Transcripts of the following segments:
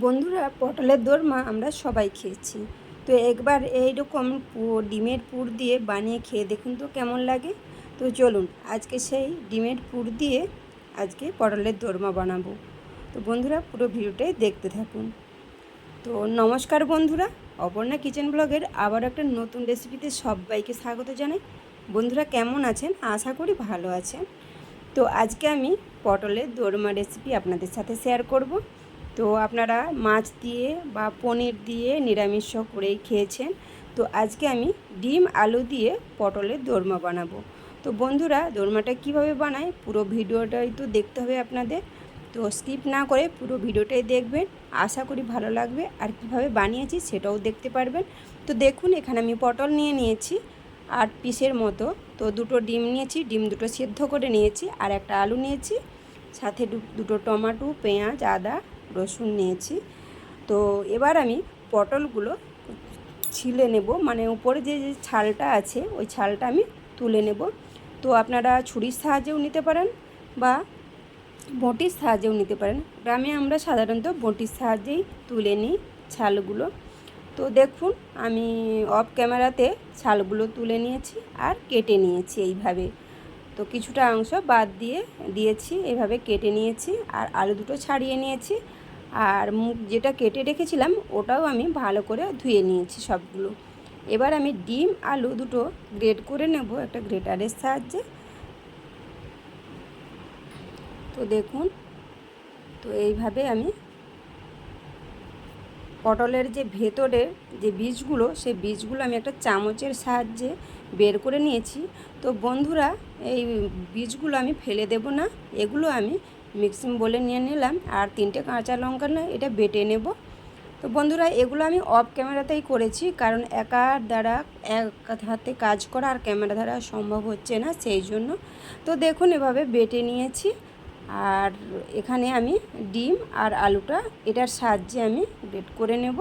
বন্ধুরা, পটলের দোরমা আমরা সবাই খেয়েছি। তো একবার এইরকম ডিমের পুর দিয়ে বানিয়ে খেয়ে দেখুন তো কেমন লাগে। তো চলুন আজকে সেই ডিমের পুর দিয়ে আজকে পটলের দোরমা বানাবো। তো বন্ধুরা, পুরো ভিডিওটাই দেখতে থাকুন। তো নমস্কার বন্ধুরা, অপর্ণা কিচেন ব্লগের আবার একটা নতুন রেসিপিতে সবাইকে স্বাগত জানাই। বন্ধুরা কেমন আছেন? আশা করি ভালো আছেন। তো আজকে আমি পটলের দোরমা রেসিপি আপনাদের সাথে শেয়ার করব। তো আপনারা মাছ দিয়ে বা পনির দিয়ে নিরামিষ করেই খেয়েছেন। তো আজকে আমি ডিম আলু দিয়ে পটলের দোরমা বানাবো। তো বন্ধুরা, দোরমাটা কিভাবে বানাই পুরো ভিডিওটাই তো দেখতে হবে আপনাদের। তো স্কিপ না করে পুরো ভিডিওটাই দেখবেন, আশা করি ভালো লাগবে। আর কিভাবে বানিয়েছি সেটাও দেখতে পারবেন। তো দেখুন, এখানে আমি পটল নিয়েছি 8 পিসের মতো। তো দুটো ডিম নিয়েছি, ডিম দুটো সেদ্ধ করে নিয়েছি, আর একটা আলু নিয়েছি, সাথে দুটো টমেটো, পেঁয়াজ, আদা, রসুন নিয়েছি। তো এবার আমি পটলগুলো ছিলে নেব, মানে উপরে যে ছালটা আছে ওই ছালটা আমি তুলে নেব। তো আপনারা ছুরির সাহায্যেও নিতে পারেন বা বটির সাহায্যেও নিতে পারেন। গ্রামে আমরা সাধারণত বটির সাহায্যেই তুলে নিই ছালগুলো। তো দেখুন, আমি অফ ক্যামেরাতে ছালগুলো তুলে নিয়েছি আর কেটে নিয়েছি এইভাবে। তো কিছুটা অংশ বাদ দিয়েছি, এইভাবে কেটে নিয়েছি। আর আলু দুটো ছাড়িয়ে নিয়েছি, আর মুখ যেটা কেটে রেখেছিলাম ওটাও আমি ভালো করে ধুয়ে নিয়েছি সবগুলো। এবার আমি ডিম আলু দুটো গ্রেট করে নেব একটা গ্রেটারের সাহায্যে। তো দেখুন, তো এইভাবে আমি পটলের যে ভেতরের যে বীজগুলো, সেই বীজগুলো আমি একটা চামচের সাহায্যে বের করে নিয়েছি। তো বন্ধুরা, এই বীজগুলো আমি ফেলে দেব না, এগুলো আমি মিক্সিং বলে নিয়ে নিলাম। আর 3টে কাঁচা লঙ্কা না, এটা বেটে নেব। তো বন্ধুরা, এগুলো আমি অফ ক্যামেরাতেই করেছি, কারণ একার দ্বারা এক হাতে কাজ করা আর ক্যামেরা দ্বারা সম্ভব হচ্ছে না, সেই জন্য। তো দেখুন, এভাবে বেটে নিয়েছি। আর এখানে আমি ডিম আর আলুটা এটার সাহায্যে আমি গ্রেট করে নেব।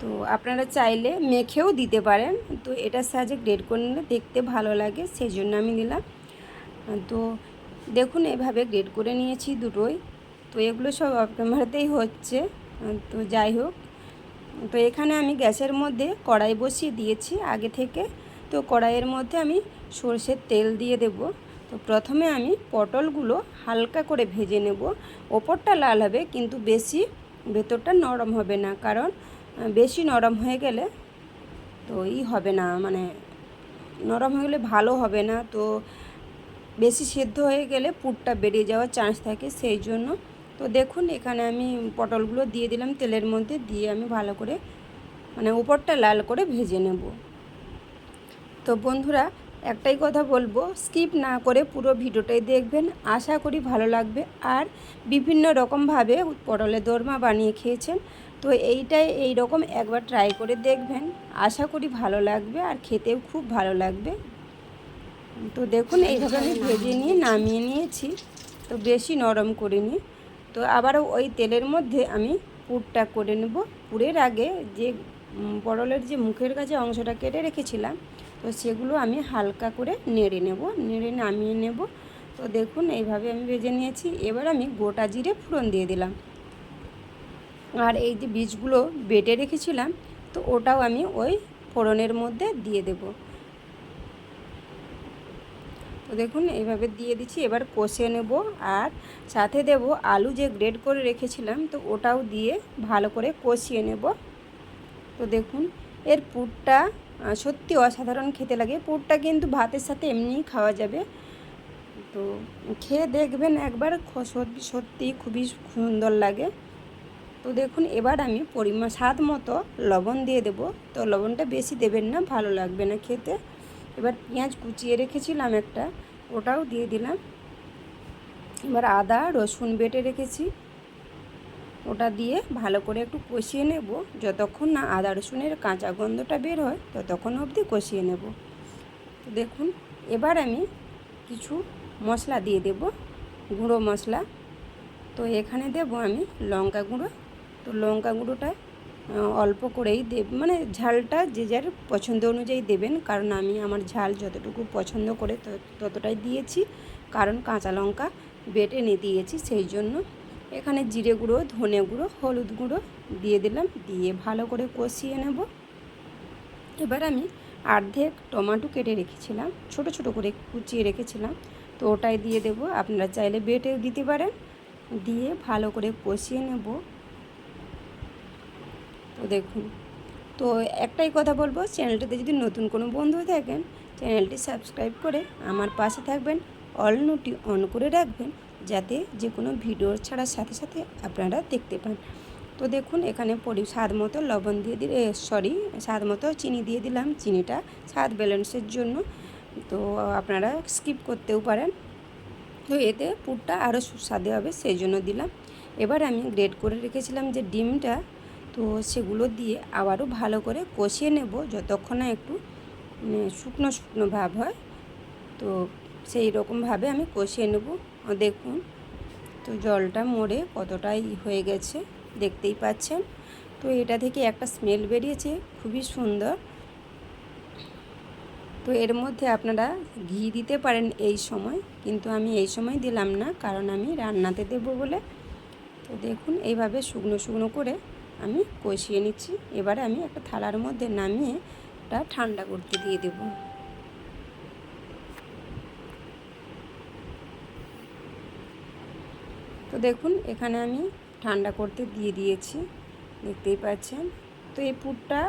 তো আপনারা চাইলে মেখেও দিতে পারেন, তো এটার সাহায্যে গ্রেট করে নিলে দেখতে ভালো লাগে, সেই জন্য আমি দিলাম। তো দেখুন, এভাবে গ্রেট করে নিয়েছি দুটোই। তো এগুলো সব অফ ক্যামেরাতেই হচ্ছে। তো যাই হোক, তো এখানে আমি গ্যাসের মধ্যে কড়াই বসিয়ে দিয়েছি আগে থেকে। তো কড়াইয়ের মধ্যে আমি সরষের তেল দিয়ে দেব। তো প্রথমে আমি পটলগুলো হালকা করে ভেজে নেব। ওপরটা লাল হবে কিন্তু বেশি ভেতরটা নরম হবে না, কারণ বেশি নরম হয়ে গেলে তো হবে না, মানে নরম হয়ে গেলে ভালো হবে না। তো বেশি সেদ্ধ হয়ে গেলে পুরটা বেরিয়ে যাওয়ার চান্স থাকে, সেই জন্য। তো দেখুন, এখানে আমি পটলগুলো দিয়ে দিলাম তেলের মধ্যে, দিয়ে আমি ভালো করে মানে উপরটা লাল করে ভেজে নেব। তো বন্ধুরা, একটাই কথা বলবো, স্কিপ না করে পুরো ভিডিওটাই দেখবেন, আশা করি ভালো লাগবে। আর বিভিন্ন রকমভাবে পটলের দোরমা বানিয়ে খেয়েছেন, তো এই রকম একবার ট্রাই করে দেখবেন, আশা করি ভালো লাগবে আর খেতেও খুব ভালো লাগবে। তো দেখুন, এইভাবে আমি ভেজে নিয়ে নামিয়ে নিয়েছি। তো বেশি নরম করিনি। তো আবারও ওই তেলের মধ্যে আমি পুরটা করে নেব। পুরের আগে যে পটলের যে মুখের কাছে অংশটা কেটে রেখেছিলাম, তো সেগুলো আমি হালকা করে নেড়ে নামিয়ে নেব। তো দেখুন, এইভাবে আমি ভেজে নিয়েছি। এবার আমি গোটা জিরে ফোড়ন দিয়ে দিলাম। আর এই যে বীজগুলো বেটে রেখেছিলাম, তো ওটাও আমি ওই ফোড়নের মধ্যে দিয়ে দেব। তো দেখুন, এইভাবে দিয়ে দিচ্ছি। এবার কষে নেব, আর সাথে দেব আলু যে গ্রেট করে রেখেছিলাম, তো ওটাও দিয়ে ভালো করে কষিয়ে নেব। তো দেখুন, এর পুরটা সত্যি অসাধারণ খেতে লাগে। পুরটা কিন্তু ভাতের সাথে এমনিই খাওয়া যাবে। তো খেয়ে দেখবেন একবার, সত্যি খুবই সুন্দর লাগে। তো দেখুন, এবার আমি স্বাদ মতো লবণ দিয়ে দেব। তো লবণটা বেশি দেবেন না, ভালো লাগবে না খেতে। এবার পেঁয়াজ কুচিয়ে রেখেছিলাম একটা, ওটাও দিয়ে দিলাম। এবার আদা রসুন বেটে রেখেছি, ওটা দিয়ে ভালো করে একটু কষিয়ে নেব। যতক্ষণ না আদা রসুনের কাঁচা গন্ধটা বের হয় ততক্ষণ অবধি কষিয়ে নেব। তো দেখুন, এবার আমি কিছু মশলা দিয়ে দেব, গুঁড়ো মশলা। তো এখানে দেব আমি লঙ্কা গুঁড়ো। তো লঙ্কা গুঁড়োটা অল্প করেই মানে ঝালটা যে যার পছন্দ অনুযায়ী দেবেন, কারণ আমি আমার ঝাল যতটুকু পছন্দ করে ততটাই দিয়েছি, কারণ কাঁচা লঙ্কা বেটে দিয়েছি, সেই জন্য। এখানে জিরে গুঁড়ো, ধনে গুঁড়ো, হলুদ গুঁড়ো দিয়ে দিলাম, দিয়ে ভালো করে কষিয়ে নেব। এবার আমি অর্ধেক টমেটো কেটে রেখেছিলাম, ছোট ছোট করে কুচিয়ে রেখেছিলাম, তো ওটাই দিয়ে দেব। আপনারা চাইলে বেটেও দিতে পারেন। দিয়ে ভালো করে কষিয়ে নেব। তো দেখুন, তো একটাই কথা বলবো, চ্যানেলটাতে যদি নতুন কোনো বন্ধু থাকেন চ্যানেলটি সাবস্ক্রাইব করে আমার পাশে থাকবেন, অল নোটি অন করে রাখবেন, যাতে যে কোনো ভিডিও ছাড়ার সাথে সাথে আপনারা দেখতে পান। তো দেখুন, এখানে স্বাদ মতো লবণ দিয়ে দিলে স্বাদ মতো চিনি দিয়ে দিলাম। চিনিটা স্বাদ ব্যালেন্সের জন্য, তো আপনারা স্কিপ করতেও পারেন। তো এতে পুরটা আরও সুস্বাদু হবে, সেই জন্য দিলাম। এবার আমি গ্রেট করে রেখেছিলাম যে ডিমটা, তো সেগুলো দিয়ে আবারও ভালো করে কষিয়ে নেব, যতক্ষণ না একটু শুকনো শুকনো ভাব হয়। তো সেই রকমভাবে আমি কষিয়ে নেব। দেখুন, তো জলটা মরে কতটাই হয়ে গেছে দেখতেই পাচ্ছেন। তো এটা থেকে একটা স্মেল বেরিয়েছে খুবই সুন্দর। তো এর মধ্যে আপনারা ঘি দিতে পারেন এই সময়, কিন্তু আমি এই সময় দিলাম না, কারণ আমি রান্নাতে দেবো বলে। তো দেখুন, এইভাবে শুকনো শুকনো করে আমি কষিয়ে নিচ্ছি। এবারে আমি একটা থালার মধ্যে নামিয়ে এটা ঠান্ডা করতে দিয়ে দেব। তো দেখুন, এখানে আমি ঠান্ডা করতে দিয়ে দিয়েছি, দেখতেই পাচ্ছেন। তো এই পুরটা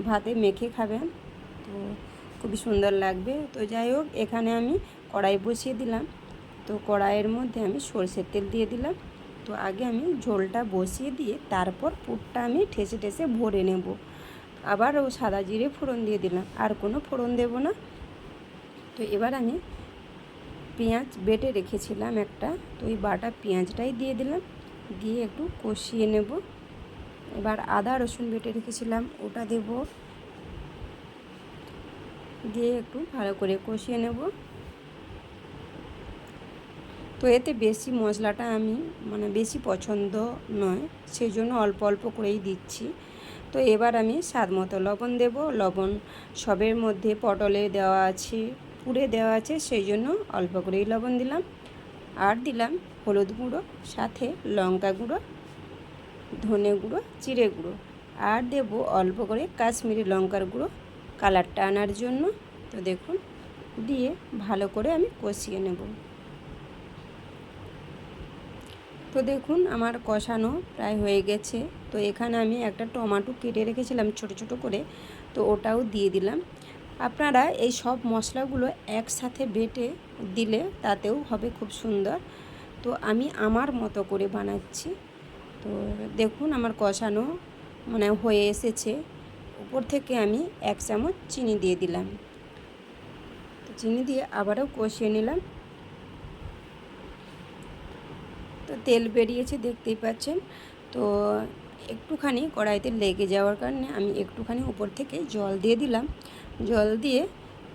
ভাতে মেখে খাবেন, তো খুবই সুন্দর লাগবে। তো যাই হোক, এখানে আমি কড়াই বসিয়ে দিলাম। তো কড়াইয়ের মধ্যে আমি সরষের তেল দিয়ে দিলাম। তো আগে আমি ঝোলটা বসিয়ে দিয়ে তারপর পুরটা আমি ঠেসে ঠেসে ভরে নেব। আবার সাদা জিরে ফোড়ন দিয়ে দিলাম, আর কোনো ফোড়ন দেব না। তো এবার আমি পেঁয়াজ বেটে রেখেছিলাম একটা, তো ওই বাটা পেঁয়াজটাই দিয়ে দিলাম, দিয়ে একটু কষিয়ে নেব। এবার আদা রসুন বেটে রেখেছিলাম ওটা দেব, দিয়ে একটু ভালো করে কষিয়ে নেব। তো এতে বেশি মশলাটা আমি বেশি পছন্দ নয়, সেই জন্য অল্প অল্প করেই দিচ্ছি। তো এবার আমি স্বাদ মতো লবণ দেব। লবণ সবের মধ্যে পটলে দেওয়া আছে, পুরে দেওয়া আছে, সেই জন্য অল্প করেই লবণ দিলাম। আর দিলাম হলুদ গুঁড়ো, সাথে লঙ্কা গুঁড়ো, ধনে গুঁড়ো, জিরে গুঁড়ো, আর দেব অল্প করে কাশ্মীরি লঙ্কার গুঁড়ো কালারটা আনার জন্য। তো দেখুন, দিয়ে ভালো করে আমি কষিয়ে নেব। তো দেখুন, আমার কষানো প্রায় হয়ে গেছে। তো এখানে আমি একটা টমেটো কেটে রেখেছিলাম ছোট ছোট করে, তো ওটাও দিয়ে দিলাম। আপনারা এই সব মশলাগুলো একসাথে বেটে দিলে তাতেও হবে খুব সুন্দর। তো আমি আমার মতো করে বানাচ্ছি। তো দেখুন, আমার কষানো হয়ে এসেছে। উপর থেকে আমি 1 চামচ চিনি দিয়ে দিলাম। তো চিনি দিয়ে আবারও কষিয়ে নিলাম। তো তেল বেরিয়েছে দেখতেই পাচ্ছেন। তো একটুখানি কড়াইতে লেগে যাওয়ার কারণে আমি একটুখানি উপর থেকে জল দিয়ে দিলাম। জল দিয়ে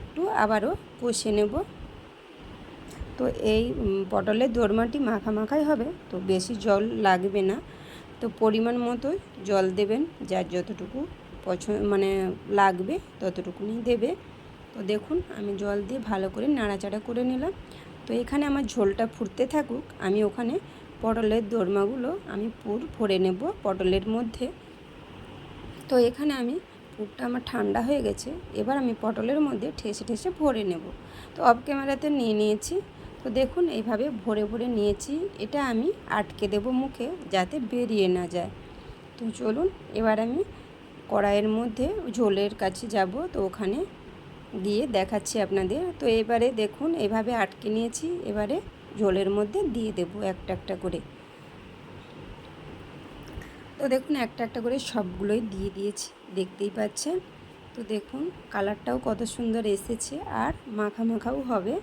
একটু আবারও কষিয়ে নেব। তো এই পটলের দোরমাটি মাখা মাখাই হবে, তো বেশি জল লাগবে না। তো পরিমাণ মতো জল দেবেন, যার যতটুকু লাগবে ততটুকুনি দেবে। তো দেখুন, আমি জল দিয়ে ভালো করে নাড়াচাড়া করে নিলাম। তো এখানে আমার ঝোলটা ফুটতে থাকুক, আমি ওখানে পটলের দোরমাগুলো আমি পুর ভরে নেব পটলের মধ্যে। তো এখানে আমি পুরটা আমার ঠান্ডা হয়ে গেছে, এবার আমি পটলের মধ্যে ঠেসে ঠেসে ভরে নেব। তো অফ ক্যামেরাতে নিয়ে নিয়েছি। তো দেখুন, এইভাবে ভরে ভরে নিয়েছি। এটা আমি আটকে দেব মুখে, যাতে বেরিয়ে না যায়। তো চলুন, এবার আমি কড়াইয়ের মধ্যে ঝোলের কাছে যাব, তো ওখানে দিয়ে দেখাচ্ছি আপনাদের। তো এবারে দেখুন, এভাবে আটকে নিয়েছি। এবারে ঝোলের মধ্যে দিয়ে দেব একটা একটা করে। তো দেখুন, একটা একটা করে সবগুলোই দিয়ে দিয়েছি, দেখতেই পাচ্ছেন। তো দেখুন, কালারটাও কত সুন্দর এসেছে, আর মাখা মাখাও হবে।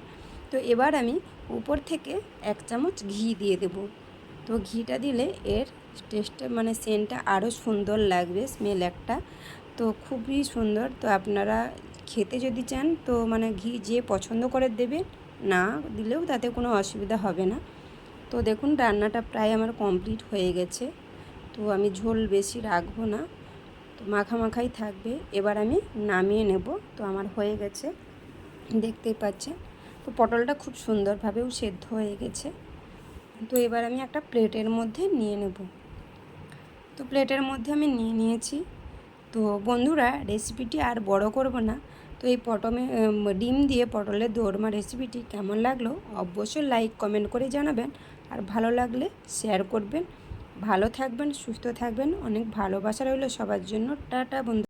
তো এবার আমি উপর থেকে 1 চামচ ঘি দিয়ে দেব। তো ঘিটা দিলে এর টেস্টটা সেন্টটা আরও সুন্দর লাগবে, স্মেল একটা তো খুবই সুন্দর। তো আপনারা খেতে যদি চান তো ঘি যে পছন্দ করে দেবে, না দিলেও তাতে কোনো অসুবিধা হবে না। তো দেখুন, রান্নাটা প্রায় আমার কমপ্লিট হয়ে গেছে। তো আমি ঝোল বেশি রাখবো না, তো মাখা মাখাই থাকবে। এবার আমি নামিয়ে নেব। তো আমার হয়ে গেছে, দেখতেই পাচ্ছেন। তো পটলটা খুব সুন্দরভাবেও সেদ্ধ হয়ে গেছে, তো এবার আমি একটা প্লেটের মধ্যে নিয়ে নেব। তো প্লেটের মধ্যে আমি নিয়ে নিয়েছি। তো বন্ধুরা, রেসিপিটি আর বড় করব না। তো এই ডিম দিয়ে পটলের দোরমা রেসিপিটি কেমন লাগলো অবশ্যই লাইক কমেন্ট করে জানাবেন, আর ভালো লাগলে শেয়ার করবেন। ভালো থাকবেন, সুস্থ থাকবেন, অনেক ভালোবাসা রইল সবার জন্য। টাটা বন্ধু।